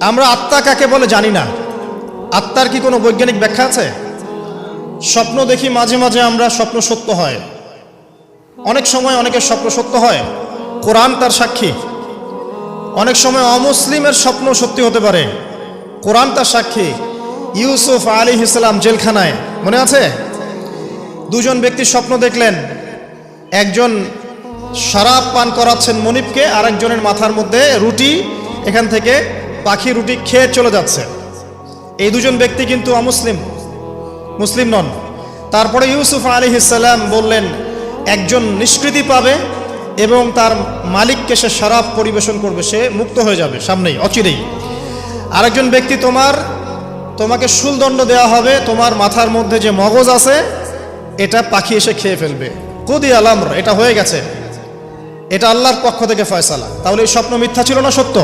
আমরা আত্মা কাকে বলে জানি না। আত্মার কি কোনো বৈজ্ঞানিক ব্যাখ্যা আছে? স্বপ্ন দেখি মাঝে মাঝে আমরা, স্বপ্ন সত্য হয়। অনেক সময় অনেকের স্বপ্ন সত্য হয়, কোরআন তার সাক্ষী। অনেক সময় অমুসলিমের স্বপ্ন সত্যি হতে পারে, কোরআন তার সাক্ষী। ইউসুফ আলাইহিস সালাম জেলখানায়, মনে আছে? দুজন ব্যক্তি স্বপ্ন দেখলেন, একজন শরাব পান করাচ্ছেন মনিবকে, আর একজনের মাথার মধ্যে রুটি, এখান থেকে পাখি রুটি খেয়ে চলে যাচ্ছে। এই দুজন ব্যক্তি কিন্তু অমুসলিম, মুসলিম নন। তারপরে ইউসুফ আলাইহিস সালাম বললেন, একজন নিষ্কৃতি পাবে এবং তার মালিককে সে শরাব পরিবেশন করবে, সে মুক্ত হয়ে যাবে সামনেই, অচিরেই। আরেকজন ব্যক্তি, তোমাকে শুলদণ্ড দেওয়া হবে, তোমার মাথার মধ্যে যে মগজ আছে এটা পাখি এসে খেয়ে ফেলবে। কুদি আল আমর, এটা হয়ে গেছে, এটা আল্লাহর পক্ষ থেকে ফয়সালা। তাহলে এই স্বপ্ন মিথ্যা ছিল না সত্য?